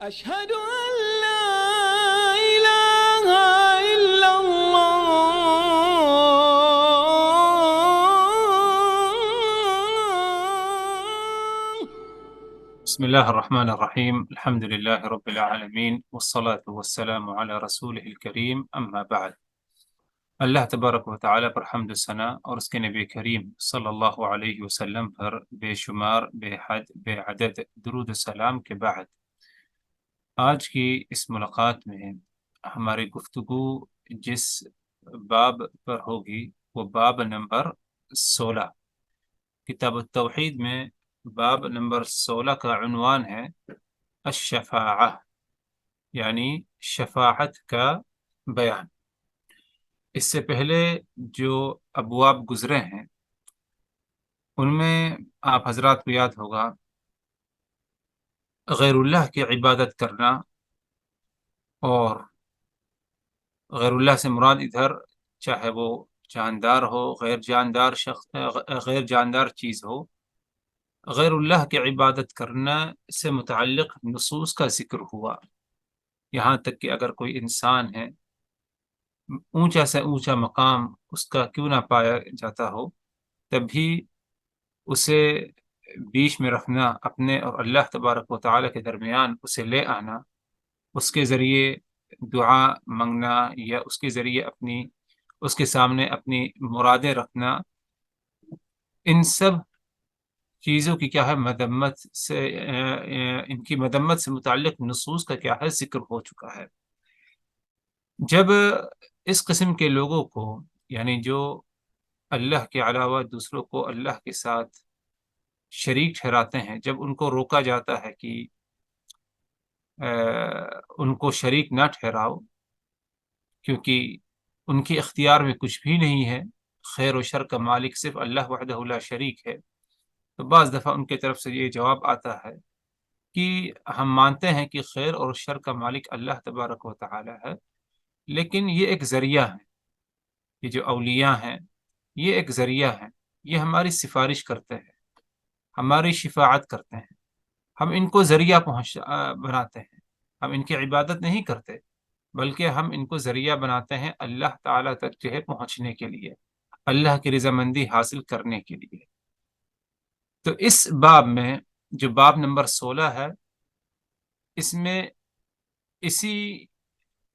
أشهد أن لا إله إلا الله. بسم الله الرحمن الرحيم. الحمد لله رب العالمين، والصلاة والسلام على رسوله الكريم، أما بعد۔ اللہ تبارک و تعالیٰ پر حمد و ثنا اور اس کے نبی کریم صلی اللہ علیہ وسلم پر بے شمار، بے حد، بے عدد درود و سلام کے بعد، آج کی اس ملاقات میں ہماری گفتگو جس باب پر ہوگی وہ باب نمبر 16 کتاب التوحید میں۔ باب نمبر 16 کا عنوان ہے الشفاعہ، یعنی شفاعت کا بیان۔ اس سے پہلے جو ابواب گزرے ہیں ان میں آپ حضرات کو یاد ہوگا غیر اللہ کی عبادت کرنا، اور غیر اللہ سے مراد ادھر چاہے وہ جاندار ہو، غیر جاندار شخص، غیر جاندار چیز ہو، غیر اللہ کی عبادت کرنا سے متعلق نصوص کا ذکر ہوا، یہاں تک کہ اگر کوئی انسان ہے، اونچا سے اونچا مقام اس کا کیوں نہ پایا جاتا ہو، تب بھی اسے بیچ میں رکھنا، اپنے اور اللہ تبارک و تعالیٰ کے درمیان اسے لے آنا، اس کے ذریعے دعا منگنا، یا اس کے ذریعے اس کے سامنے اپنی مرادیں رکھنا، ان سب چیزوں کی کیا ہے مذمت سے، ان کی مذمت سے متعلق نصوص کا کیا ہے ذکر ہو چکا ہے۔ جب اس قسم کے لوگوں کو، یعنی جو اللہ کے علاوہ دوسروں کو اللہ کے ساتھ شریک ٹھہراتے ہیں، جب ان کو روکا جاتا ہے کہ ان کو شریک نہ ٹھہراؤ کیونکہ ان کے اختیار میں کچھ بھی نہیں ہے، خیر و شر کا مالک صرف اللہ وحدہ لا شریک ہے، تو بعض دفعہ ان کی طرف سے یہ جواب آتا ہے کہ ہم مانتے ہیں کہ خیر اور شر کا مالک اللہ تبارک و تعالی ہے، لیکن یہ ایک ذریعہ ہے، یہ جو اولیاء ہیں یہ ایک ذریعہ ہے، یہ ہماری سفارش کرتے ہیں، ہماری شفاعت کرتے ہیں، ہم ان کو ذریعہ بناتے ہیں، ہم ان کی عبادت نہیں کرتے، بلکہ ہم ان کو ذریعہ بناتے ہیں اللہ تعالیٰ تک جو ہے پہنچنے کے لیے، اللہ کی رضامندی حاصل کرنے کے لیے۔ تو اس باب میں جو باب نمبر 16 ہے، اس میں اسی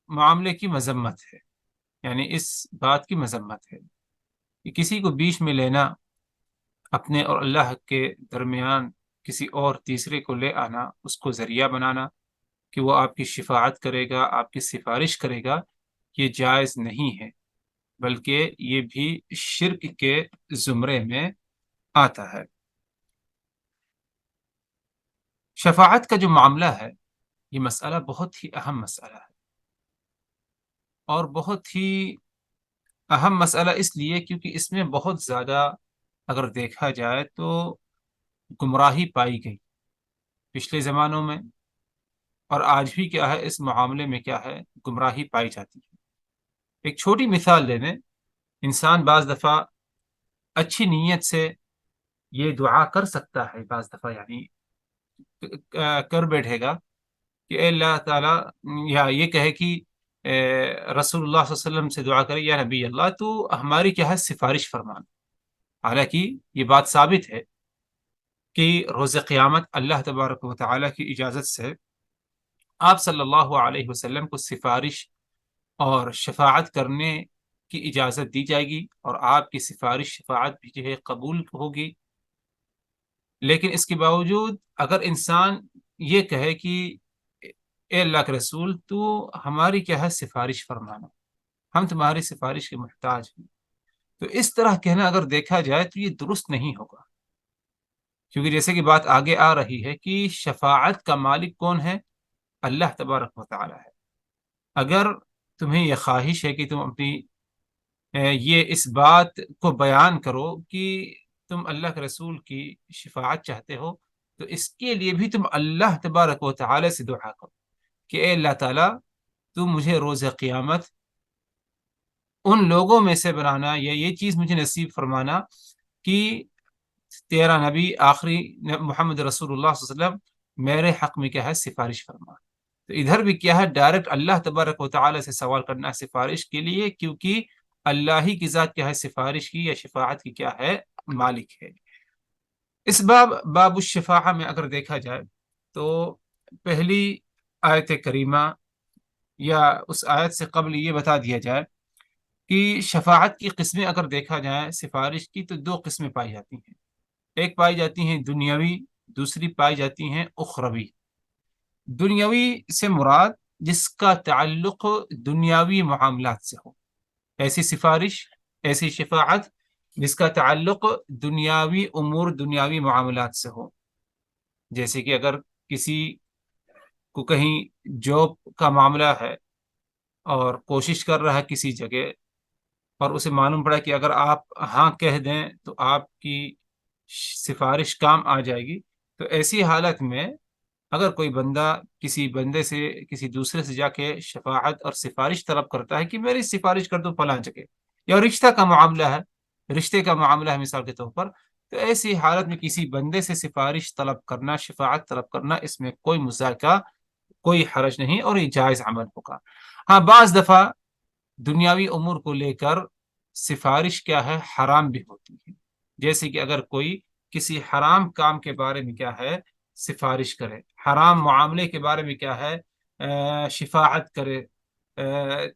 معاملے کی مذمت ہے، یعنی اس بات کی مذمت ہے کہ کسی کو بیچ میں لینا، اپنے اور اللہ کے درمیان کسی اور تیسرے کو لے آنا، اس کو ذریعہ بنانا کہ وہ آپ کی شفاعت کرے گا، آپ کی سفارش کرے گا، یہ جائز نہیں ہے، بلکہ یہ بھی شرک کے زمرے میں آتا ہے۔ شفاعت کا جو معاملہ ہے، یہ مسئلہ بہت ہی اہم مسئلہ ہے، اور بہت ہی اہم مسئلہ اس لیے کیونکہ اس میں بہت زیادہ اگر دیکھا جائے تو گمراہی پائی گئی پچھلے زمانوں میں، اور آج بھی کیا ہے اس معاملے میں کیا ہے گمراہی پائی جاتی ہے۔ ایک چھوٹی مثال لے لیں، انسان بعض دفعہ اچھی نیت سے یہ دعا کر سکتا ہے، بعض دفعہ یعنی کر بیٹھے گا کہ اے اللہ تعالیٰ، یا یہ کہے کہ رسول اللہ صلی اللہ علیہ وسلم سے دعا کرے، یا نبی اللہ تو ہماری کیا ہے سفارش فرمانا۔ حالانکہ یہ بات ثابت ہے کہ روز قیامت اللہ تبارک و تعالیٰ کی اجازت سے آپ صلی اللہ علیہ وسلم کو سفارش اور شفاعت کرنے کی اجازت دی جائے گی، اور آپ کی سفارش شفاعت بھی جو ہے قبول ہوگی۔ لیکن اس کے باوجود اگر انسان یہ کہے کہ اے اللہ کے رسول تو ہماری کیا ہے سفارش فرمانا، ہم تمہاری سفارش کے محتاج ہیں، تو اس طرح کہنا اگر دیکھا جائے تو یہ درست نہیں ہوگا، کیونکہ جیسے کہ بات آگے آ رہی ہے کہ شفاعت کا مالک کون ہے؟ اللہ تبارک و تعالی ہے۔ اگر تمہیں یہ خواہش ہے کہ تم اپنی یہ اس بات کو بیان کرو کہ تم اللہ کے رسول کی شفاعت چاہتے ہو، تو اس کے لیے بھی تم اللہ تبارک و تعالی سے دعا کرو کہ اے اللہ تعالیٰ تو مجھے روز قیامت ان لوگوں میں سے بنانا، یا یہ چیز مجھے نصیب فرمانا کہ تیرا نبی آخری محمد رسول اللہ صلی اللہ علیہ وسلم میرے حق میں کیا ہے سفارش فرما۔ تو ادھر بھی کیا ہے، ڈائریکٹ اللہ تبارک و تعالی سے سوال کرنا ہے سفارش کے لیے، کیونکہ اللہ ہی کی ذات کیا ہے، سفارش کی یا شفاعت کی کیا ہے، مالک ہے۔ اس باب الشفاعہ میں اگر دیکھا جائے تو پہلی آیت کریمہ یا اس آیت سے قبل یہ بتا دیا جائے کہ شفاعت کی قسمیں اگر دیکھا جائے سفارش کی، تو دو قسمیں پائی جاتی ہیں۔ ایک پائی جاتی ہیں دنیاوی، دوسری پائی جاتی ہیں اخروی۔ دنیاوی سے مراد جس کا تعلق دنیاوی معاملات سے ہو، ایسی سفارش، ایسی شفاعت جس کا تعلق دنیاوی امور، دنیاوی معاملات سے ہو۔ جیسے کہ اگر کسی کو کہیں جاب کا معاملہ ہے اور کوشش کر رہا ہے کسی جگہ، اور اسے معلوم پڑا کہ اگر آپ ہاں کہہ دیں تو آپ کی سفارش کام آ جائے گی، تو ایسی حالت میں اگر کوئی بندہ کسی بندے سے، کسی دوسرے سے جا کے شفاعت اور سفارش طلب کرتا ہے کہ میری سفارش کر دو فلاں جگہ، یا رشتہ کا معاملہ ہے، رشتے کا معاملہ ہے مثال کے طور پر، تو ایسی حالت میں کسی بندے سے سفارش طلب کرنا، شفاعت طلب کرنا، اس میں کوئی مذاکرہ، کوئی حرج نہیں، اور یہ جائز عمل ہوگا۔ ہاں بعض دفعہ دنیاوی امور کو لے کر سفارش کیا ہے، حرام بھی ہوتی ہے۔ جیسے کہ اگر کوئی کسی حرام کام کے بارے میں کیا ہے، سفارش کرے، حرام معاملے کے بارے میں کیا ہے، شفاعت کرے،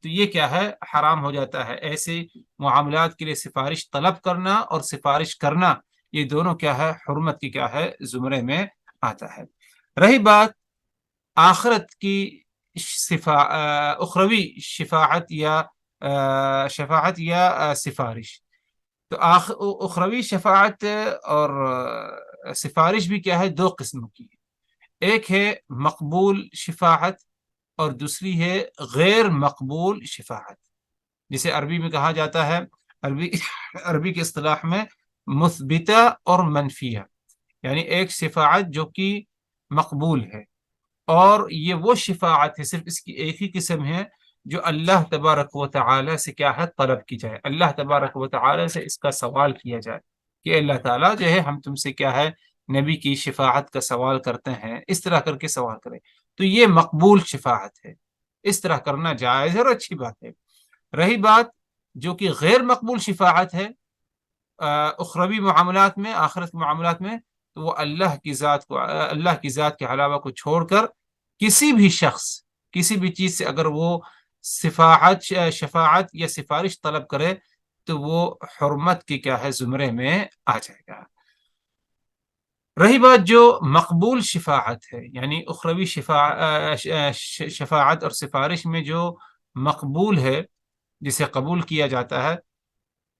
تو یہ کیا ہے، حرام ہو جاتا ہے۔ ایسے معاملات کے لیے سفارش طلب کرنا اور سفارش کرنا، یہ دونوں کیا ہے، حرمت کی کیا ہے، زمرے میں آتا ہے۔ رہی بات آخرت کی اخروی شفاعت یا سفارش، تو اخروی شفاعت اور سفارش بھی کیا ہے، دو قسم کی ہے۔ ایک ہے مقبول شفاعت اور دوسری ہے غیر مقبول شفاعت، جسے عربی میں کہا جاتا ہے، عربی کے اصطلاح میں مثبتہ اور منفیہ، یعنی ایک شفاعت جو کہ مقبول ہے، اور یہ وہ شفاعت ہے، صرف اس کی ایک ہی قسم ہے جو اللہ تبارک و تعالی سے کیا ہے، طلب کی جائے، اللہ تبارک و تعالی سے اس کا سوال کیا جائے کہ اللہ تعالیٰ جو ہے ہم تم سے کیا ہے، نبی کی شفاعت کا سوال کرتے ہیں، اس طرح کر کے سوال کریں، تو یہ مقبول شفاعت ہے، اس طرح کرنا جائز ہے اور اچھی بات ہے۔ رہی بات جو کہ غیر مقبول شفاعت ہے اخروی معاملات میں، آخرت معاملات میں، تو وہ اللہ کی ذات کے علاوہ کو چھوڑ کر کسی بھی شخص، کسی بھی چیز سے اگر وہ شفاعت یا سفارش طلب کرے تو وہ حرمت کی کیا ہے، زمرے میں آ جائے گا۔ رہی بات جو مقبول شفاعت ہے، یعنی اخروی شفاعت اور سفارش میں جو مقبول ہے، جسے قبول کیا جاتا ہے،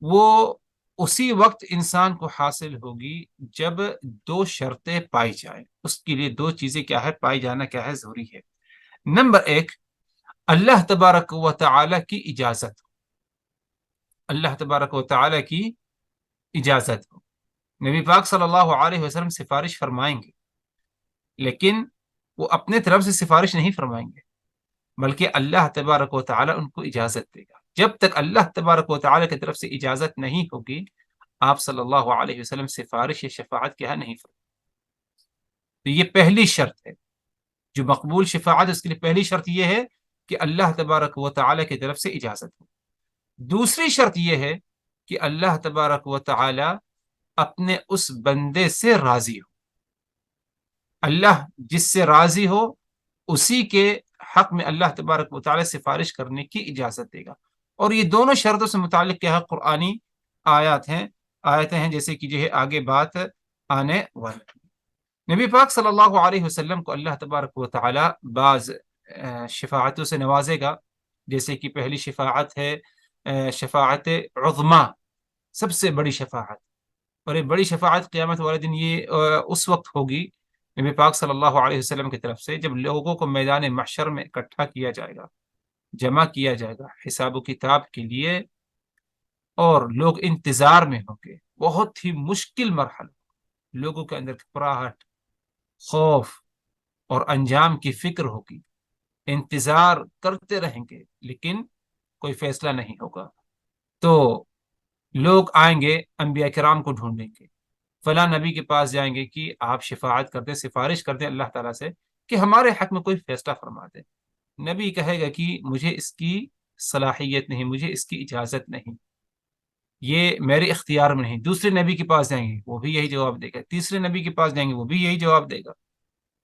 وہ اسی وقت انسان کو حاصل ہوگی جب دو شرطیں پائی جائیں۔ اس کے لیے دو چیزیں کیا ہے، پائی جانا کیا ہے، ضروری ہے۔ نمبر ایک، اللہ تبارک و تعالی کی اجازت، اللہ تبارک و تعالی کی اجازت ہو۔ نبی پاک صلی اللہ علیہ وسلم سفارش فرمائیں گے، لیکن وہ اپنے طرف سے سفارش نہیں فرمائیں گے، بلکہ اللہ تبارک و تعالی ان کو اجازت دے گا۔ جب تک اللہ تبارک و تعالی کی طرف سے اجازت نہیں ہوگی، آپ صلی اللہ علیہ وسلم سفارش یا شفاعت کیا نہیں فرمائیں۔ تو یہ پہلی شرط ہے، جو مقبول شفاعت اس کے لیے پہلی شرط یہ ہے کہ اللہ تبارک و تعالی کی طرف سے اجازت ہو۔ دوسری شرط یہ ہے کہ اللہ تبارک و تعالی اپنے اس بندے سے راضی ہو۔ اللہ جس سے راضی ہو اسی کے حق میں اللہ تبارک و تعالی سفارش کرنے کی اجازت دے گا۔ اور یہ دونوں شرطوں سے متعلق کیا ہے، قرآنی آیتیں ہیں، جیسے کہ جو ہے آگے بات آنے والی۔ نبی پاک صلی اللہ علیہ وسلم کو اللہ تبارک و تعالی بعض شفاعتوں سے نوازے گا، جیسے کہ پہلی شفاعت ہے شفاعت عظمیٰ، سب سے بڑی شفاعت، اور یہ بڑی شفاعت قیامت والے دن یہ اس وقت ہوگی نبی پاک صلی اللہ علیہ وسلم کی طرف سے، جب لوگوں کو میدان محشر میں اکٹھا کیا جائے گا، جمع کیا جائے گا حساب و کتاب کے لیے، اور لوگ انتظار میں ہوں گے۔ بہت ہی مشکل مرحلہ، لوگوں کے اندر گھبراہٹ، خوف اور انجام کی فکر ہوگی، انتظار کرتے رہیں گے لیکن کوئی فیصلہ نہیں ہوگا۔ تو لوگ آئیں گے، انبیاء کرام کو ڈھونڈیں گے، فلاں نبی کے پاس جائیں گے کہ آپ شفاعت کرتے، سفارش کرتے اللہ تعالیٰ سے کہ ہمارے حق میں کوئی فیصلہ فرما دے. نبی کہے گا کہ مجھے اس کی صلاحیت نہیں، مجھے اس کی اجازت نہیں، یہ میرے اختیار میں نہیں. دوسرے نبی کے پاس جائیں گے وہ بھی یہی جواب دے گا، تیسرے نبی کے پاس جائیں گے وہ بھی یہی جواب دے گا،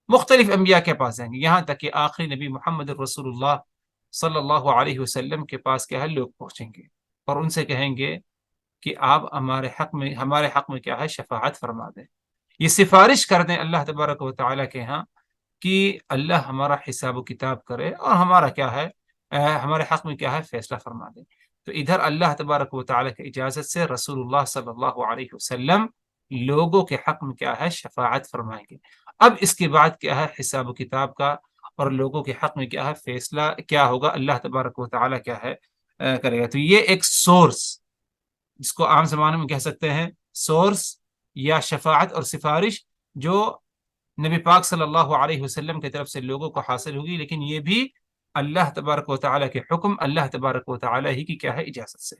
مختلف انبیاء کے پاس جائیں گے، یہاں تک کہ آخری نبی محمد رسول اللہ صلی اللہ علیہ وسلم کے پاس کیا ہے لوگ پہنچیں گے اور ان سے کہیں گے کہ آپ ہمارے حق میں کیا ہے شفاعت فرما دیں، یہ سفارش کر دیں اللہ تبارک و تعالیٰ کے ہاں کہ اللہ ہمارا حساب و کتاب کرے اور ہمارا کیا ہے ہمارے حق میں کیا ہے فیصلہ فرما دے. تو ادھر اللہ تبارک و تعالیٰ کی اجازت سے رسول اللہ صلی اللہ علیہ وسلم لوگوں کے حق میں کیا ہے شفاعت فرمائیں گے. اب اس کے بعد کیا ہے حساب و کتاب کا اور لوگوں کے حق میں کیا ہے فیصلہ کیا ہوگا اللہ تبارک و تعالیٰ کیا ہے کرے گا. تو یہ ایک سورس جس کو عام زمانے میں کہہ سکتے ہیں سورس یا شفاعت اور سفارش جو نبی پاک صلی اللہ علیہ وسلم کی طرف سے لوگوں کو حاصل ہوگی، لیکن یہ بھی اللہ تبارک و تعالیٰ کے حکم، اللہ تبارک و تعالیٰ ہی کی کیا ہے اجازت سے.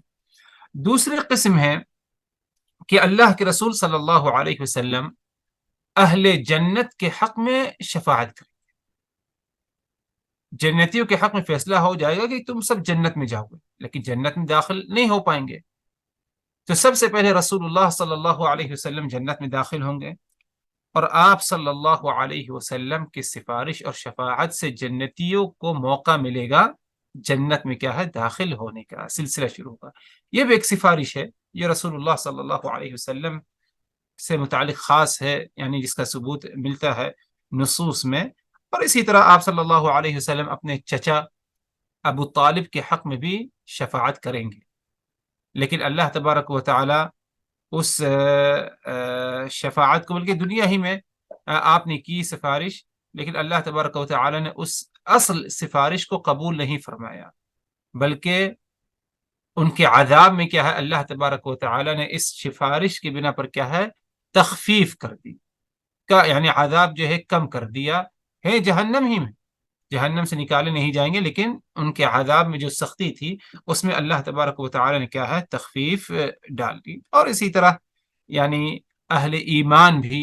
دوسری قسم ہے کہ اللہ کے رسول صلی اللہ علیہ وسلم اہل جنت کے حق میں شفاعت کریں. جنتیوں کے حق میں فیصلہ ہو جائے گا کہ تم سب جنت میں جاؤ گے، لیکن جنت میں داخل نہیں ہو پائیں گے. تو سب سے پہلے رسول اللہ صلی اللہ علیہ وسلم جنت میں داخل ہوں گے اور آپ صلی اللہ علیہ وسلم کی سفارش اور شفاعت سے جنتیوں کو موقع ملے گا جنت میں کیا ہے داخل ہونے کا سلسلہ شروع ہوگا. یہ بھی ایک سفارش ہے، یہ رسول اللہ صلی اللہ علیہ وسلم سے متعلق خاص ہے، یعنی جس کا ثبوت ملتا ہے نصوص میں. اور اسی طرح آپ صلی اللہ علیہ وسلم اپنے چچا ابو طالب کے حق میں بھی شفاعت کریں گے، لیکن اللہ تبارک و تعالی اس شفاعت کو بلکہ دنیا ہی میں آپ نے کی سفارش، لیکن اللہ تبارک و تعالی نے اس اصل سفارش کو قبول نہیں فرمایا، بلکہ ان کے عذاب میں کیا ہے اللہ تبارک و تعالی نے اس سفارش کی بنا پر کیا ہے تخفیف کر دی، یعنی عذاب جو ہے کم کر دیا ہے. جہنم ہی میں، جہنم سے نکالے نہیں جائیں گے، لیکن ان کے عذاب میں جو سختی تھی اس میں اللہ تبارک و تعالی نے کیا ہے تخفیف ڈال دی. اور اسی طرح یعنی اہل ایمان بھی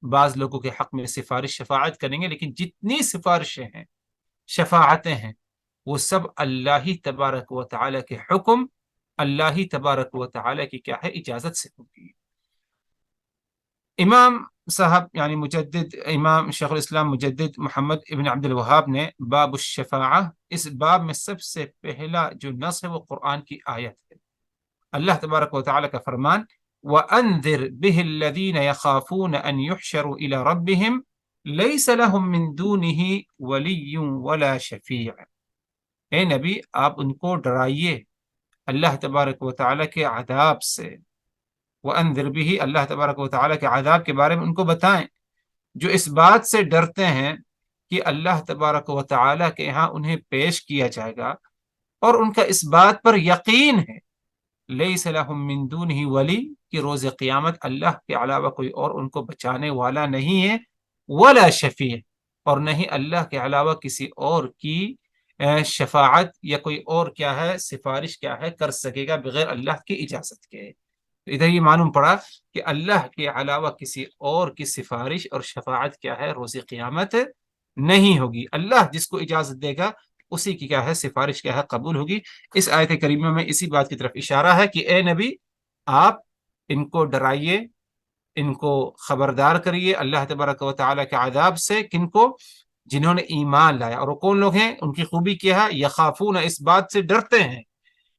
بعض لوگوں کے حق میں سفارش شفاعت کریں گے، لیکن جتنی سفارشیں ہیں شفاعتیں ہیں وہ سب اللہ ہی تبارک و تعالی کے حکم، اللہ ہی تبارک و تعالی کی کیا ہے اجازت سے ہوگی. امام صاحب یعنی مجدد امام شیخ الاسلام مجدد محمد ابن عبد الوہاب نے باب الشفاعہ، اس باب میں سب سے پہلا جو نص ہے وہ قرآن کی آیت ہے، اللہ تبارک و تعالی کا فرمان وَأَنذِرْ بِهِ الَّذِينَ يَخَافُونَ أَنْ يُحْشَرُوا إِلَى رَبِّهِمْ لَيْسَ لَهُم مِّن دُونِهِ وَلِيٌّ وَلَا شَفِيعٌ. اے نبی آپ ان کو ڈرائیے اللہ تبارک و تعالی کے عذاب سے، وَأَنذِرْ بِهِ اللہ تبارک و تعالی کے عذاب کے بارے میں ان کو بتائیں جو اس بات سے ڈرتے ہیں کہ اللہ تبارک و تعالی کے ہاں انہیں پیش کیا جائے گا اور ان کا اس بات پر یقین ہے لیس لہم من دونہ ولی کہ روز قیامت اللہ کے علاوہ کوئی اور ان کو بچانے والا نہیں ہے، ولا شفیع اور نہیں اللہ کے علاوہ کسی اور کی شفاعت یا کوئی اور کیا ہے سفارش کیا ہے کر سکے گا بغیر اللہ کی اجازت کے. ادھر یہ معلوم پڑا کہ اللہ کے علاوہ کسی اور کی سفارش اور شفاعت کیا ہے روز قیامت نہیں ہوگی، اللہ جس کو اجازت دے گا اسی کی کیا ہے سفارش کیا ہے قبول ہوگی. اس آیت کریمہ میں اسی بات کی طرف اشارہ ہے کہ اے نبی آپ ان کو ڈرائیے، ان کو خبردار کریے اللہ تبارک و تعالیٰ کے عذاب سے. کن کو؟ جنہوں نے ایمان لایا. اور وہ کون لوگ ہیں؟ ان کی خوبی کیا ہے؟ یخافون اس بات سے ڈرتے ہیں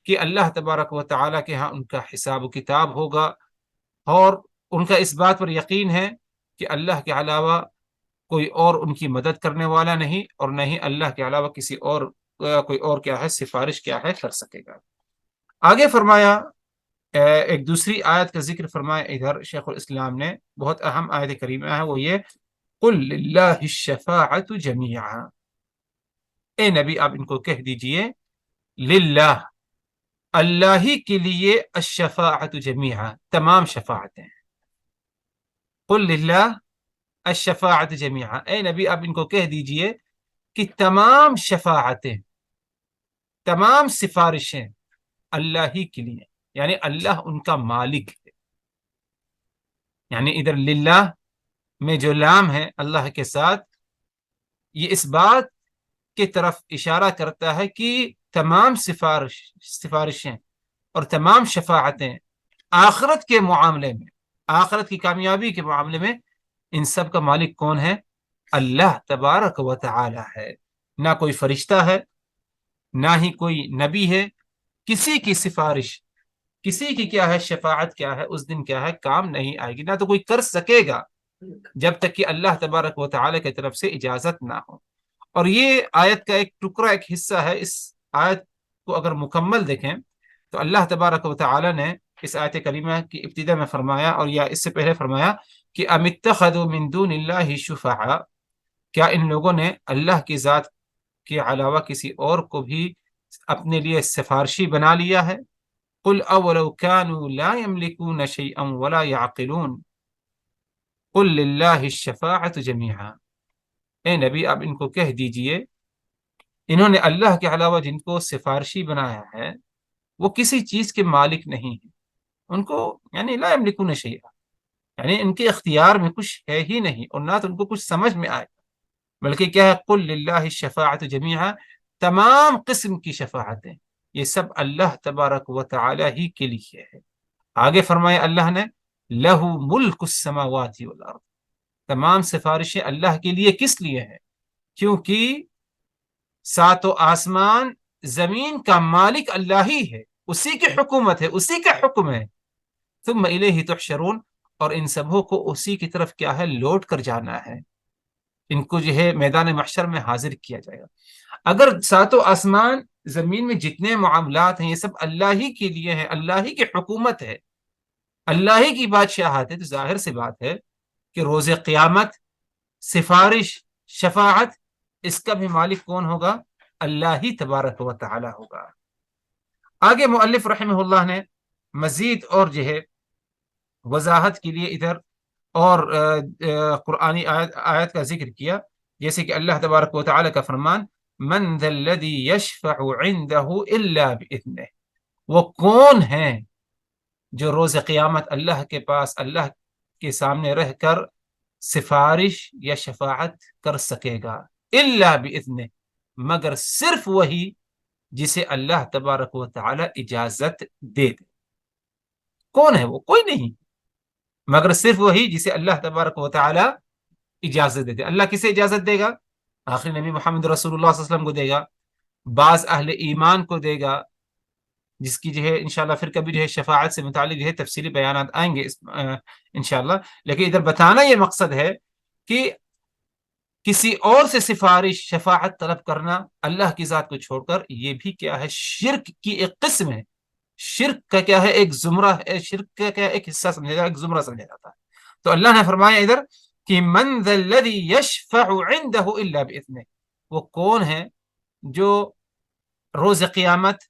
کہ اللہ تبارک و تعالیٰ کے ہاں ان کا حساب و کتاب ہوگا، اور ان کا اس بات پر یقین ہے کہ اللہ کے علاوہ کوئی اور ان کی مدد کرنے والا نہیں اور نہ ہی اللہ کے علاوہ کسی اور کوئی اور کیا ہے سفارش کیا ہے کر سکے گا. آگے فرمایا ایک دوسری آیت کا ذکر فرمایا ادھر شیخ الاسلام نے، بہت اہم آیت کریمہ ہے، وہ یہ قل للہ الشفاعۃ جمیعا. اے نبی آپ ان کو کہہ دیجئے للہ اللہ ہی کے لیے الشفاعۃ جمیعا تمام شفاعتیں. قل للہ الشفاعۃ جمیعا، اے نبی آپ ان کو کہہ دیجئے کہ تمام شفاعتیں تمام سفارشیں اللہ ہی کے لیے، یعنی اللہ ان کا مالک ہے. یعنی ادھر للہ میں جو لام ہے اللہ کے ساتھ یہ اس بات کی طرف اشارہ کرتا ہے کہ تمام سفارشیں اور تمام شفاعتیں آخرت کے معاملے میں، آخرت کی کامیابی کے معاملے میں، ان سب کا مالک کون ہے؟ اللہ تبارک و تعالی ہے۔ نہ کوئی فرشتہ ہے، نہ ہی کوئی نبی ہے۔ کسی کی سفارش، کسی کی کیا ہے شفاعت، کیا ہے اس دن کیا ہے کام نہیں آئے گی، نہ تو کوئی کر سکے گا جب تک کہ اللہ تبارک و تعالی کی طرف سے اجازت نہ ہو۔ اور یہ آیت کا ایک ٹکڑا، ایک حصہ ہے۔ اس آیت کو اگر مکمل دیکھیں تو اللہ تبارک و تعالی نے اس آیت کریمہ کی ابتدا میں فرمایا، اور یا اس سے پہلے فرمایا کہ ام اتخذوا من دون اللہ شفعاء، کیا ان لوگوں نے اللہ کی ذات کے علاوہ کسی اور کو بھی اپنے لیے سفارشی بنا لیا ہے؟ قل اولو كانوا لا يملكون شيئا ولا يعقلون قل للہ الشفاعت جميعا۔ اے نبی آپ ان کو کہہ دیجئے، انہوں نے اللہ کے علاوہ جن کو سفارشی بنایا ہے وہ کسی چیز کے مالک نہیں ہیں، ان کو یعنی لا یملکون شیئا، یعنی ان کے اختیار میں کچھ ہے ہی نہیں، اور نہ تو ان کو کچھ سمجھ میں آئے، بلکہ کیا ہے قل للہ الشفاعت جميعا، تمام قسم کی شفاعتیں یہ سب اللہ تبارک و تعالی ہی کے لیے ہے۔ آگے فرمایا اللہ نے لہ ملک السماوات والارض، تمام سفارشیں اللہ کے لیے کس لیے ہیں؟ کیونکہ ساتوں آسمان زمین کا مالک اللہ ہی ہے، اسی کی حکومت ہے، اسی کا حکم ہے۔ ثم الیہ تحشرون، اور ان سبوں کو اسی کی طرف کیا ہے لوٹ کر جانا ہے، ان کو جو ہے میدان محشر میں حاضر کیا جائے گا۔ اگر ساتوں آسمان زمین میں جتنے معاملات ہیں یہ سب اللہ ہی کے لیے ہیں، اللہ ہی کی حکومت ہے، اللہ ہی کی بادشاہت ہے، تو ظاہر سی بات ہے کہ روز قیامت سفارش، شفاعت، اس کا بھی مالک کون ہوگا؟ اللہ ہی تبارک و تعالی ہوگا۔ آگے مؤلف رحمہ اللہ نے مزید اور جو ہے وضاحت کے لیے ادھر اور قرآنی آیت کا ذکر کیا، جیسے کہ اللہ تبارک و تعالی کا فرمان من ذا الذی یشفع عنده الا باذنہ، وہ کون ہیں جو روز قیامت اللہ کے پاس، اللہ کے سامنے رہ کر سفارش یا شفاعت کر سکے گا؟ الا باذنہ، مگر صرف وہی جسے اللہ تبارک و تعالی اجازت دے دے۔ کون ہے وہ؟ کوئی نہیں، مگر صرف وہی جسے اللہ تبارک و تعالی اجازت دے دے۔ اللہ کسے اجازت دے گا؟ آخری نبی محمد رسول اللہ صلی اللہ علیہ وسلم کو دے گا، بعض اہل ایمان کو دے گا، جس کی جو ہے انشاءاللہ پھر کبھی جو ہے شفاعت سے متعلق جو ہے تفصیلی بیانات آئیں گے انشاءاللہ۔ لیکن ادھر بتانا یہ مقصد ہے کہ کسی اور سے سفارش، شفاعت طلب کرنا اللہ کی ذات کو چھوڑ کر، یہ بھی کیا ہے شرک کی ایک قسم ہے۔ شرک کا کیا ہے ایک زمرہ ہے، شرک کا کیا ایک حصہ سمجھا جاتا ہے، ایک زمرہ سمجھا جاتا ہے۔ تو اللہ نے فرمایا ادھر کہ من ذا الذی یشفع عنده الا باذنہ، وہ کون ہے جو روز قیامت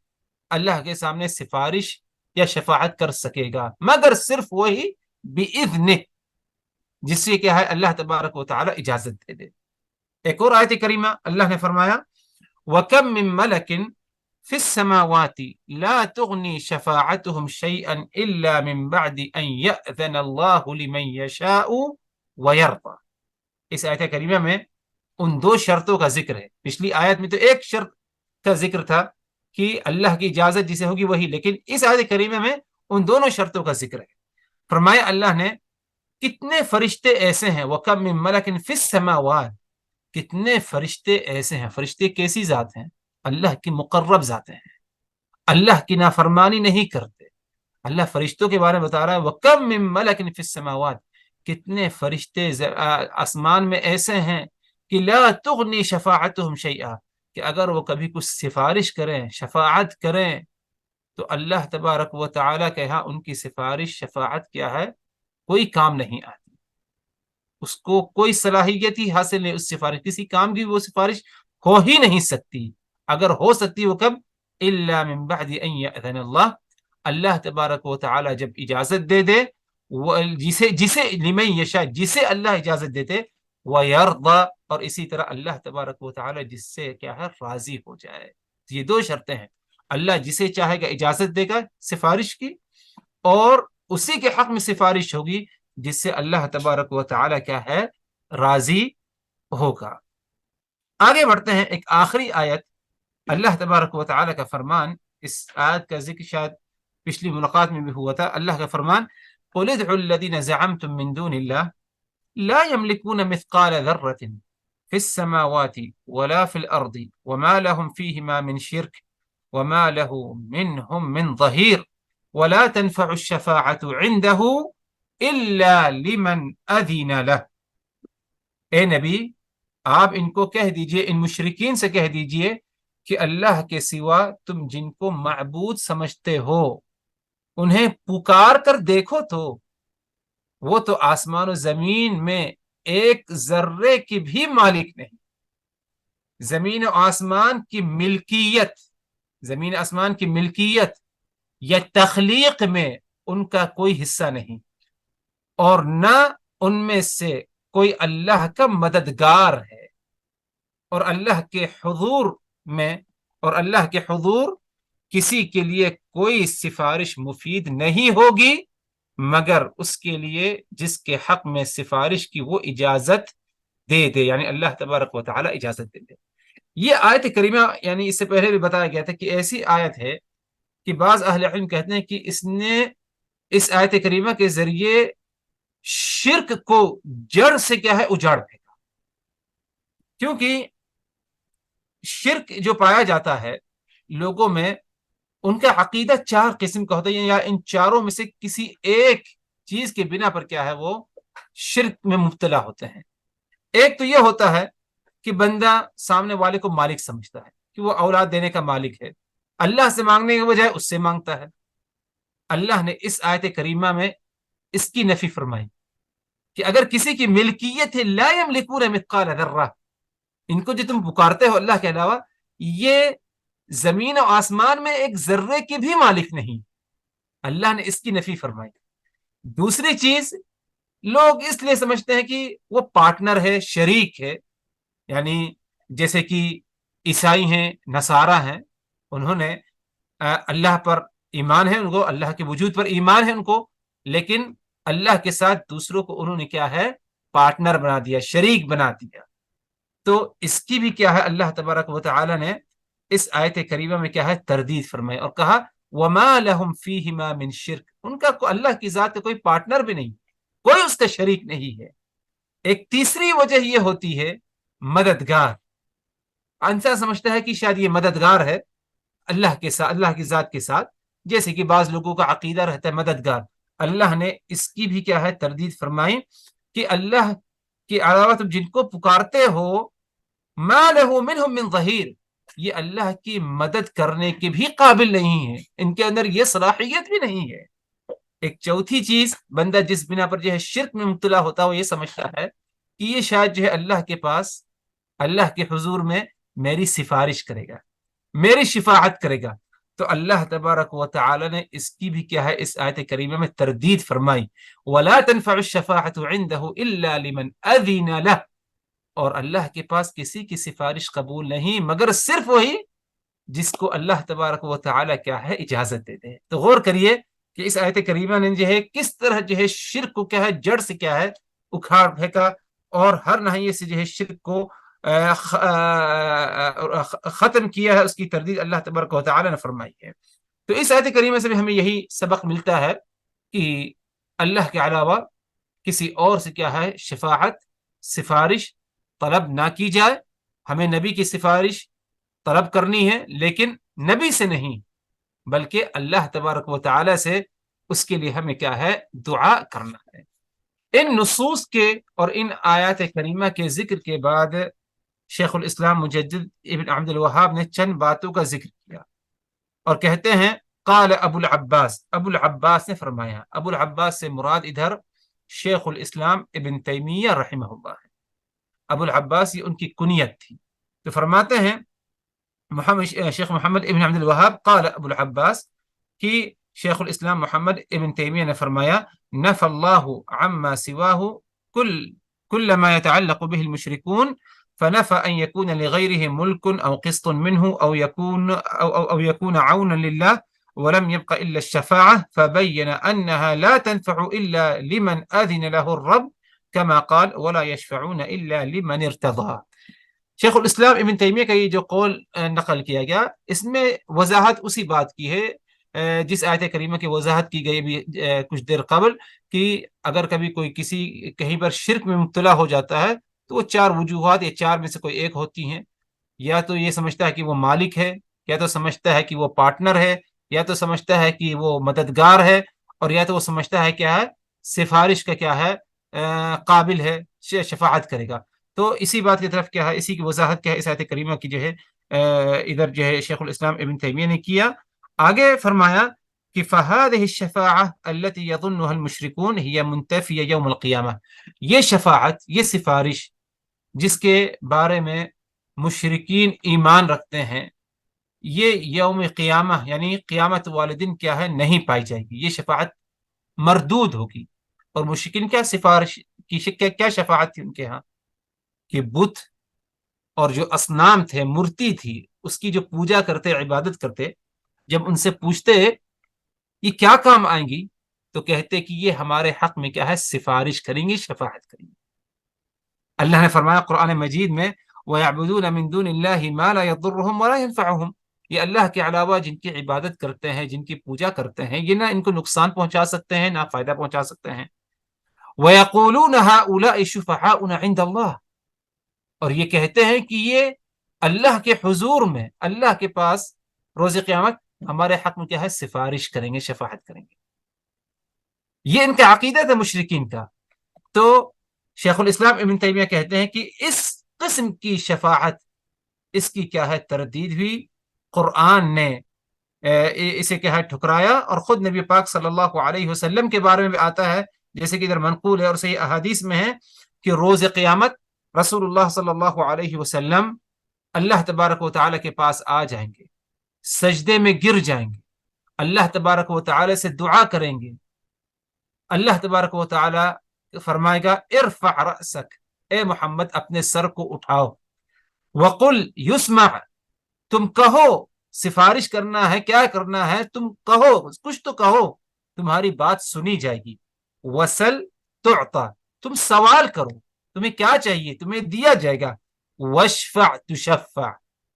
اللہ کے سامنے سفارش یا شفاعت کر سکے گا، مگر صرف وہی باذنہ، جس سے کیا ہے اللہ تبارک و تعالی اجازت دے دے۔ ایک اور آیت کریمہ اللہ نے فرمایا وَكَم مِّن مَلَكٍ فِي السَّمَاوَاتِ لَا تُغْنِي شَفَاعَتُهُمْ شَيْئًا إِلَّا مِن بَعْدِ أَن يَأْذَنَ اللَّهُ لِمَن يَشَاءُ وَيَرْضَى۔ اس آیت کریمہ میں ان دو شرطوں کا ذکر ہے۔ پچھلی آیت میں تو ایک شرط کا ذکر تھا کہ اللہ کی اجازت جسے ہوگی وہی، لیکن اس آیت کریمہ میں ان دونوں شرطوں کا ذکر ہے۔ فرمایا اللہ نے کتنے فرشتے ایسے ہیں، وَكَم مِّن مَلَكٍ فِي السَّمَاوَاتِ، کتنے فرشتے ایسے ہیں۔ فرشتے کیسی ذات ہیں؟ اللہ کی مقرب ذاتیں ہیں، اللہ کی نافرمانی نہیں کرتے۔ اللہ فرشتوں کے بارے میں بتا رہا ہے وَكَم مِّن مَلَكٍ فِي السَّمَاوَاتِ، کتنے فرشتے آسمان میں ایسے ہیں کہ لا تغنی شفاعتهم شیئا، کہ اگر وہ کبھی کچھ سفارش کریں، شفاعت کریں، تو اللہ تبارک و تعالیٰ کے ہاں ان کی سفارش، شفاعت کیا ہے کوئی کام نہیں آتی، اس کو کوئی صلاحیت ہی حاصل نہیں، اس سفارش کسی کام کی وہ سفارش ہو ہی نہیں سکتی۔ اگر ہو سکتی وہ کب؟ الا من بعد ان یأذن اللہ، اللہ تبارک و تعالی جب اجازت دے دے، جسے لمن یشاء، جسے اللہ اجازت دیتے، ویرضى، اور اسی طرح اللہ تبارک و تعالی جس سے کیا ہے راضی ہو جائے۔ یہ دو شرطیں ہیں، اللہ جسے چاہے گا اجازت دے گا سفارش کی، اور اسی کے حق میں سفارش ہوگی جس سے اللہ تبارک و تعالی کیا ہے راضی ہوگا۔ آگے بڑھتے ہیں، ایک آخری آیت اللہ تبارک و تعالیٰ کا فرمان، اس آیت کا ذکر شاید پچھلی ملاقات میں بھی ہوا تھا. اللہ کا فرمان قُلِ ادْعُوا الَّذِينَ زَعَمْتُم مِّن دُونِ اللَّهِ لَا يَمْلِكُونَ مِثْقَالَ ذَرَّةٍ فِي السَّمَاوَاتِ وَلَا فِي الْأَرْضِ وَمَا لَهُمْ فِيهِمَا مِنْ شِرْكٍ وَمَا لَهُ مِنْهُمْ مِنْ ظَهِيرٍ وَلَا تَنْفَعُ الشَّفَاعَةُ عِنْدَهُ إِلَّا لِمَنْ أَذِنَ لَهُ. اے نبی، آپ ان کو کہہ دیجئے، ان مشرکین سے کہہ دیجئے کہ اللہ کے سوا تم جن کو معبود سمجھتے ہو انہیں پکار کر دیکھو تو وہ تو آسمان و زمین میں ایک ذرے کی بھی مالک نہیں. زمین و آسمان کی ملکیت، زمین آسمان کی ملکیت یا تخلیق میں ان کا کوئی حصہ نہیں، اور نہ ان میں سے کوئی اللہ کا مددگار ہے. اور اللہ کے حضور میں، اور اللہ کے حضور کسی کے لیے کوئی سفارش مفید نہیں ہوگی مگر اس کے لیے جس کے حق میں سفارش کی وہ اجازت دے دے، یعنی اللہ تبارک و تعالی اجازت دے دے. یہ آیت کریمہ یعنی اس سے پہلے بھی بتایا گیا تھا کہ ایسی آیت ہے کہ بعض اہل علم کہتے ہیں کہ اس نے اس آیت کریمہ کے ذریعے شرک کو جڑ سے کیا ہے اجاڑ پھینکا. کیونکہ شرک جو پایا جاتا ہے لوگوں میں، ان کا عقیدہ 4 قسم کا ہوتا ہے، یا ان چاروں میں سے کسی ایک چیز کے بنا پر کیا ہے وہ شرک میں مبتلا ہوتے ہیں. ایک تو یہ ہوتا ہے کہ بندہ سامنے والے کو مالک سمجھتا ہے کہ وہ اولاد دینے کا مالک ہے، اللہ سے مانگنے کے بجائے اس سے مانگتا ہے. اللہ نے اس آیت کریمہ میں اس کی نفی فرمائی کہ اگر کسی کی ملکیت ہے لا یملکون مثقال ذرہ، ان کو جو تم پکارتے ہو اللہ کے علاوہ، یہ زمین و آسمان میں ایک ذرے کے بھی مالک نہیں. اللہ نے اس کی نفی فرمائی. دوسری چیز، لوگ اس لیے سمجھتے ہیں کہ وہ پارٹنر ہے، شریک ہے، یعنی جیسے کہ عیسائی ہیں، نصارہ ہیں، انہوں نے اللہ پر ایمان ہے، ان کو اللہ کے وجود پر ایمان ہے ان کو، لیکن اللہ کے ساتھ دوسروں کو انہوں نے کیا ہے پارٹنر بنا دیا، شریک بنا دیا. تو اس کی بھی کیا ہے اللہ تبارک و تعالی نے اس آیت کریمہ میں کیا ہے تردید فرمائی اور کہا وَمَا لَهُمْ فِيهِمَا مِنْ شِرْك، ان کا اللہ کی ذات کا کوئی پارٹنر بھی نہیں، کوئی اس کا شریک نہیں ہے. ایک تیسری وجہ یہ ہوتی ہے مددگار. انسان سمجھتا ہے کہ شاید یہ مددگار ہے اللہ کے ساتھ، اللہ کی ذات کے ساتھ، جیسے کہ بعض لوگوں کا عقیدہ رہتا ہے مددگار. اللہ نے اس کی بھی کیا ہے تردید فرمائی کہ اللہ کے علاوہ تم جن کو پکارتے ہو ما لہ منہم من ظہیر، یہ اللہ کی مدد کرنے کے بھی قابل نہیں ہے، ان کے اندر یہ صلاحیت بھی نہیں ہے. ایک چوتھی چیز، بندہ جس بنا پر جو ہے شرک میں مبتلا ہوتا ہے وہ یہ سمجھتا ہے کہ یہ شاید جو ہے اللہ کے پاس، اللہ کے حضور میں میری سفارش کرے گا، میری شفاعت کرے گا. تو اللہ تبارک و تعالی نے اس کی بھی کیا ہے اس آیت کریمہ میں تردید فرمائی وَلَا تَنْفَعُ الشَّفَاعَةُ عِنْدَهُ إِلَّا لِمَنْ أَذِنَ لَهُ، اور اللہ کے پاس کسی کی سفارش قبول نہیں مگر صرف وہی جس کو اللہ تبارک و تعالی کیا ہے اجازت دیتے ہیں. تو غور کریے کہ اس آیت کریمہ نے جو ہے کس طرح جو ہے شرک کو کیا ہے جڑ سے کیا ہے اکھاڑ پھینکا، اور ہر ناحیے سے جو ہے شرک کو ختم کیا ہے. اس کی تردید اللہ تبارک و تعالی نے فرمائی ہے. تو اس آیت کریمہ سے بھی ہمیں یہی سبق ملتا ہے کہ اللہ کے علاوہ کسی اور سے کیا ہے شفاعت، سفارش طلب نہ کی جائے. ہمیں نبی کی سفارش طلب کرنی ہے لیکن نبی سے نہیں بلکہ اللہ تبارک و تعالی سے، اس کے لیے ہمیں کیا ہے دعا کرنا ہے. ان نصوص کے اور ان آیات کریمہ کے ذکر کے بعد شیخ الاسلام مجدد ابن عبد الوہاب نے چند باتوں کا ذکر کیا اور کہتے ہیں قال ابو العباس، ابو العباس نے فرمایا. ابو العباس سے مراد ادھر شیخ الاسلام ابن تیمیہ رحمہ اللہ ہے. ابو العباس یہ ان کی کنیت تھی. تو فرماتے ہیں شیخ محمد ابن عبد الوہاب قال ابو العباس کہ شیخ الاسلام محمد ابن تیمیہ نے فرمایا نفى الله عما سواه كل ما يتعلق به المشركون فنفى أن يكون لغيره ملك أو قسط منه أو يكون عونا لله ولم يبق إلا الشفاعة فبين أنها لا تنفع إلا لمن أذن له الرب كما قال ولا يشفعون إلا لمن ارتضى. شیخ الاسلام ابن تیمیہ کا یہ جو قول نقل کیا گیا، اس میں وضاحت اسی بات کی ہے جس آیت کریمہ کی وضاحت کی گئی بھی کچھ دیر قبل، کہ اگر کبھی کوئی کسی کہیں پر شرک میں مبتلا ہو جاتا ہے تو وہ چار وجوہات یا چار میں سے کوئی ایک ہوتی ہیں. یا تو یہ سمجھتا ہے کہ وہ مالک ہے، یا تو سمجھتا ہے کہ وہ پارٹنر ہے، یا تو سمجھتا ہے کہ وہ مددگار ہے، اور یا تو وہ سمجھتا ہے کیا ہے، سفارش کا کیا ہے، قابل ہے، شفاعت کرے گا. تو اسی بات کی طرف کیا ہے، اسی کی وضاحت کیا ہے اس آیت کریمہ کی جو ہے ادھر جو ہے شیخ الاسلام ابن تیمیہ نے کیا. آگے فرمایا کہ فَهَذِهِ الشَّفَاعَةُ الَّتِي يَظُنُّهَا الْمُشْرِكُونَ هِيَ مُنْتَفِيَةٌ يَوْمَ الْقِيَامَةِ، یہ شفاعت، یہ سفارش جس کے بارے میں مشرکین ایمان رکھتے ہیں، یہ یوم قیامہ یعنی قیامت والدین کیا ہے، نہیں پائی جائے گی. یہ شفاعت مردود ہوگی. اور مشرکین کیا سفارش کی کیا شفاعت تھی ان کے ہاں، کہ بت اور جو اصنام تھے، مورتی تھی، اس کی جو پوجا کرتے، عبادت کرتے، جب ان سے پوچھتے یہ کیا کام آئیں گی، تو کہتے کہ یہ ہمارے حق میں کیا ہے، سفارش کریں گی، شفاعت کریں گی. اللہ نے فرمایا قرآن مجید میں وَيَعْبُدُونَ مِن دُونِ اللَّهِ مَا لَا يَضُرُّهُمْ وَلَا يَنفَعُهُمْ، یہ اللہ کے علاوہ جن کی عبادت کرتے ہیں، جن کی پوجا کرتے ہیں، یہ نہ ان کو نقصان پہنچا سکتے ہیں، نہ فائدہ پہنچا سکتے ہیں. وَيَقُولُونَ هَؤُلَاءِ شُفَعَاؤُنَا عِندَ اللَّهِ، اور یہ کہتے ہیں کہ یہ اللہ کے حضور میں، اللہ کے پاس روز قیامت ہمارے حق میں کیا ہے، سفارش کریں گے، شفاعت کریں گے. یہ ان کا عقیدہ تھا مشرکین کا. تو شیخ الاسلام ابن تیمیہ کہتے ہیں کہ اس قسم کی شفاعت، اس کی کیا ہے، تردید ہوئی. قرآن نے اسے کیا ہے، ٹھکرایا. اور خود نبی پاک صلی اللہ علیہ وسلم کے بارے میں بھی آتا ہے، جیسے کہ ادھر منقول ہے اور صحیح احادیث میں ہے، کہ روز قیامت رسول اللہ صلی اللہ علیہ وسلم اللہ تبارک و تعالی کے پاس آ جائیں گے، سجدے میں گر جائیں گے، اللہ تبارک و تعالی سے دعا کریں گے. اللہ تبارک و تعالی فرمائے گا ارفع رأسک، اے محمد اپنے سر کو اٹھاؤ، وقل یسمع، تم کہو، سفارش کرنا ہے، کیا کرنا ہے، تم کہو، کچھ تو کہو، تمہاری بات سنی جائے گی. وسل تعطا، تم سوال کرو، تمہیں کیا چاہیے، تمہیں دیا جائے گا. وشفع تشفع،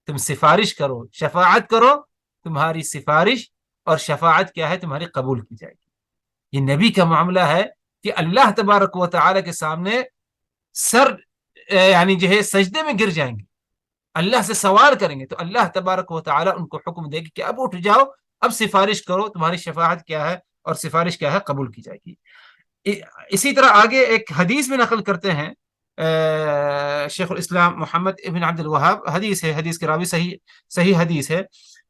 تم سفارش کرو، شفاعت کرو، تمہاری سفارش اور شفاعت کیا ہے، تمہاری قبول کی جائے گی. یہ نبی کا معاملہ ہے کہ اللہ تبارک و تعالی کے سامنے سر یعنی جو ہے سجدے میں گر جائیں گے، اللہ سے سوال کریں گے، تو اللہ تبارک و تعالی ان کو حکم دے گی کہ اب اٹھ جاؤ، اب سفارش کرو، تمہاری شفاعت کیا ہے اور سفارش کیا ہے، قبول کی جائے گی. اسی طرح آگے ایک حدیث میں نقل کرتے ہیں شیخ الاسلام محمد ابن عبد الوہاب، حدیث ہے، حدیث کے راوی صحیح حدیث ہے،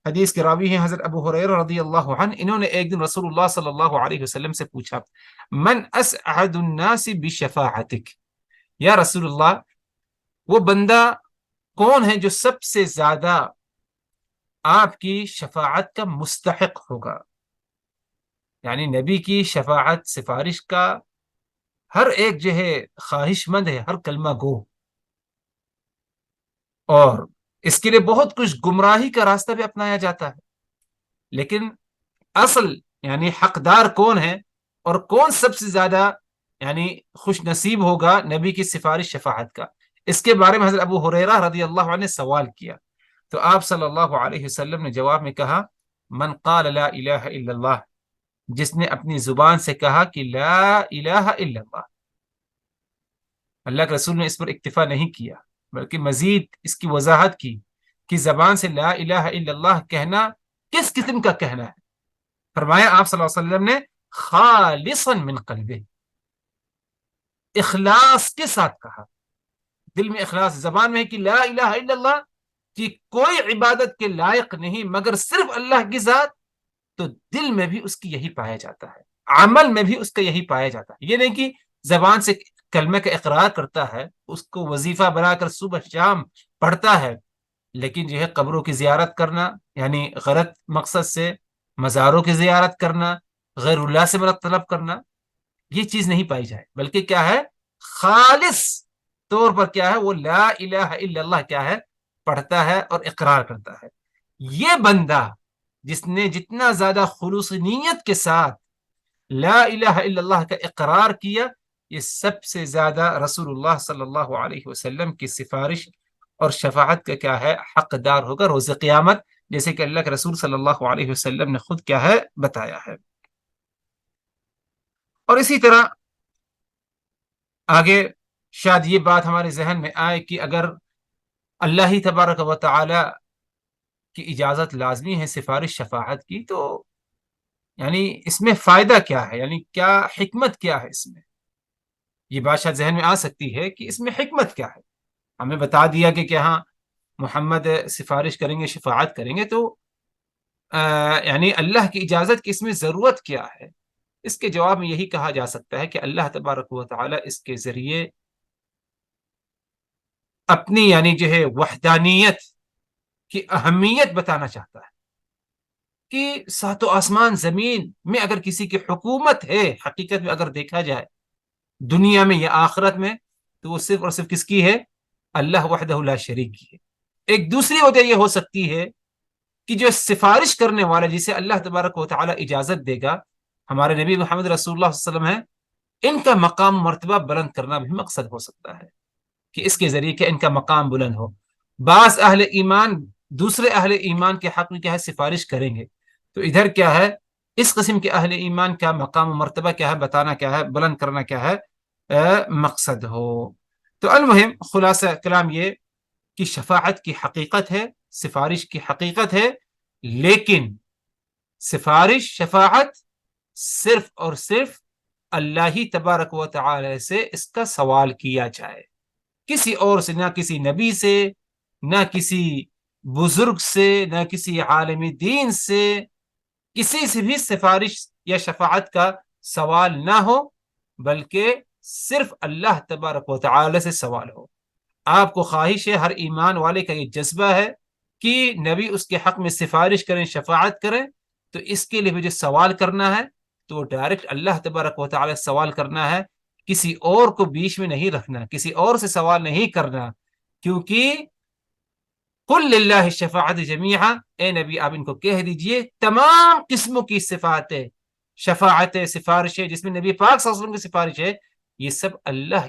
حدیث کے راوی ہیں حضرت ابو ہریرہ رضی اللہ عنہ. انہوں نے ایک دن رسول اللہ صلی اللہ علیہ وسلم سے پوچھا من اسعد الناس بشفاعتک، یا رسول اللہ وہ بندہ کون ہے جو سب سے زیادہ آپ کی شفاعت کا مستحق ہوگا. یعنی نبی کی شفاعت، سفارش کا ہر ایک جو ہے خواہش مند ہے، ہر کلمہ گو، اور اس کے لیے بہت کچھ گمراہی کا راستہ بھی اپنایا جاتا ہے. لیکن اصل یعنی حقدار کون ہے اور کون سب سے زیادہ یعنی خوش نصیب ہوگا نبی کی سفارش، شفاعت کا، اس کے بارے میں حضرت ابو ہریرہ رضی اللہ عنہ نے سوال کیا. تو آپ صلی اللہ علیہ وسلم نے جواب میں کہا من قال لا الہ الا اللہ، جس نے اپنی زبان سے کہا کہ لا الہ الا اللہ. اللہ کے رسول نے اس پر اکتفا نہیں کیا، بلکہ مزید اس کی وضاحت کی کہ زبان سے لا الہ الا اللہ کہنا کس قسم کا کہنا ہے. فرمایا آپ صلی اللہ علیہ وسلم نے خالصا من قلبہ، اخلاص کے ساتھ کہا، دل میں اخلاص، زبان میں ہے کہ لا الہ الا اللہ، کہ کوئی عبادت کے لائق نہیں مگر صرف اللہ کی ذات، تو دل میں بھی اس کی یہی پایا جاتا ہے، عمل میں بھی اس کا یہی پایا جاتا ہے. یہ نہیں کہ زبان سے کلمہ کا اقرار کرتا ہے، اس کو وظیفہ بنا کر صبح شام پڑھتا ہے، لیکن جو ہے قبروں کی زیارت کرنا، یعنی غلط مقصد سے مزاروں کی زیارت کرنا، غیر اللہ سے مدد طلب کرنا، یہ چیز نہیں پائی جائے. بلکہ کیا ہے، خالص طور پر کیا ہے، وہ لا الہ الا اللہ کیا ہے، پڑھتا ہے اور اقرار کرتا ہے. یہ بندہ جس نے جتنا زیادہ خلوص نیت کے ساتھ لا الہ الا اللہ کا اقرار کیا، یہ سب سے زیادہ رسول اللہ صلی اللہ علیہ وسلم کی سفارش اور شفاعت کا کیا ہے حقدار ہوگا روز قیامت، جیسے کہ اللہ کے رسول صلی اللہ علیہ وسلم نے خود کیا ہے بتایا ہے۔ اور اسی طرح آگے شاید یہ بات ہمارے ذہن میں آئے کہ اگر اللہ ہی تبارک و تعالی کی اجازت لازمی ہے سفارش شفاعت کی، تو یعنی اس میں فائدہ کیا ہے، یعنی کیا حکمت کیا ہے اس میں؟ یہ بات شاید ذہن میں آ سکتی ہے کہ اس میں حکمت کیا ہے۔ ہمیں بتا دیا کہ ہاں محمد سفارش کریں گے، شفاعت کریں گے، تو یعنی اللہ کی اجازت کی اس میں ضرورت کیا ہے؟ اس کے جواب میں یہی کہا جا سکتا ہے کہ اللہ تبارک و تعالی اس کے ذریعے اپنی یعنی جو ہے وحدانیت کی اہمیت بتانا چاہتا ہے کہ سات و آسمان زمین میں اگر کسی کی حکومت ہے، حقیقت میں اگر دیکھا جائے دنیا میں یا آخرت میں، تو وہ صرف اور صرف کس کی ہے؟ اللہ وحدہ لا شریک کی ہے۔ ایک دوسری وجہ یہ ہو سکتی ہے کہ جو سفارش کرنے والا جسے اللہ تبارک و تعالی اجازت دے گا، ہمارے نبی محمد رسول اللہ صلی اللہ علیہ وسلم ہے، ان کا مقام مرتبہ بلند کرنا بھی مقصد ہو سکتا ہے کہ اس کے ذریعے کہ ان کا مقام بلند ہو۔ بعض اہل ایمان دوسرے اہل ایمان کے حق میں کیا ہے سفارش کریں گے، تو ادھر کیا ہے اس قسم کے اہل ایمان کا مقام و مرتبہ کیا ہے بتانا کیا ہے، بلند کرنا کیا ہے مقصد ہو۔ تو المہم خلاصہ کلام یہ کہ شفاعت کی حقیقت ہے، سفارش کی حقیقت ہے، لیکن سفارش شفاعت صرف اور صرف اللہ ہی تبارک و تعالی سے اس کا سوال کیا جائے، کسی اور سے، نہ کسی نبی سے، نہ کسی بزرگ سے، نہ کسی عالم دین سے، کسی سے بھی سفارش یا شفاعت کا سوال نہ ہو، بلکہ صرف اللہ تبارک و تعالی سے سوال ہو۔ آپ کو خواہش ہے، ہر ایمان والے کا یہ جذبہ ہے کہ نبی اس کے حق میں سفارش کریں، شفاعت کریں، تو اس کے لیے مجھے سوال کرنا ہے تو ڈائریکٹ اللہ تبارک و تعالی سے سوال کرنا ہے، کسی اور کو بیچ میں نہیں رکھنا، کسی اور سے سوال نہیں کرنا، کیونکہ قل للہ الشفاعت جمیعا، اے نبی آپ ان کو کہہ دیجئے تمام قسموں کی صفاتیں، شفاعت، سفارش ہے جس میں نبی پاک صلی اللہ علیہ وسلم کی سفارش ہے، یہ سب اللہ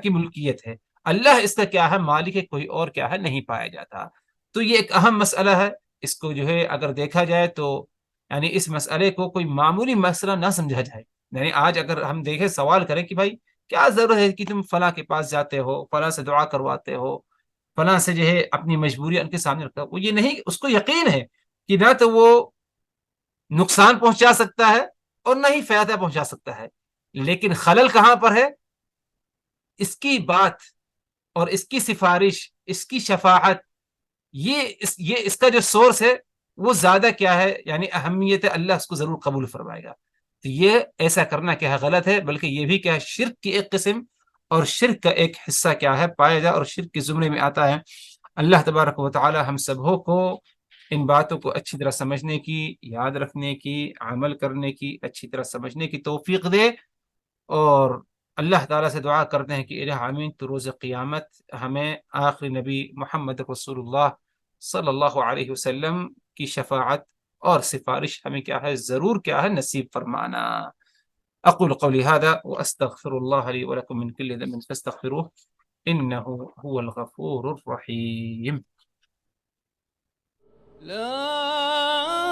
کی ملکیت ہے، اللہ اس کا کیا ہے مالک ہے، کوئی اور کیا ہے نہیں پایا جاتا۔ تو یہ ایک اہم مسئلہ ہے، اس کو جو ہے اگر دیکھا جائے تو یعنی اس مسئلے کو کوئی معمولی مسئلہ نہ سمجھا جائے۔ یعنی آج اگر ہم دیکھیں سوال کریں کہ بھائی کیا ضرورت ہے کہ تم فلاں کے پاس جاتے ہو، فلاں سے دعا کرواتے ہو، فلاں سے جو ہے اپنی مجبوری ان کے سامنے رکھتا ہو، وہ یہ نہیں، اس کو یقین ہے کہ نہ تو وہ نقصان پہنچا سکتا ہے اور نہ ہی فائدہ پہنچا سکتا ہے، لیکن خلل کہاں پر ہے؟ اس کی بات اور اس کی سفارش، اس کی شفاعت، یہ اس کا جو سورس ہے وہ زیادہ کیا ہے یعنی اہمیت ہے، اللہ اس کو ضرور قبول فرمائے گا۔ تو یہ ایسا کرنا کیا ہے غلط ہے، بلکہ یہ بھی کیا ہے شرک کی ایک قسم اور شرک کا ایک حصہ کیا ہے پایا جائے اور شرک کے زمرے میں آتا ہے۔ اللہ تبارک و تعالی ہم سبوں کو ان باتوں کو اچھی طرح سمجھنے کی، یاد رکھنے کی، عمل کرنے کی، اچھی طرح سمجھنے کی توفیق دے، اور اللہ تعالیٰ سے دعا کرتے ہیں کہ الہ آمین، تو روز قیامت ہمیں آخری نبی محمد رسول اللہ صلی اللہ علیہ وسلم کی شفاعت اور سفارش ہمیں کیا ہے ضرور کیا ہے نصیب فرمانا۔ اقول قولی هذا واستغفر الله لي ولكم من كل ذنب فاستغفروه انه هو الغفور الرحيم۔ لا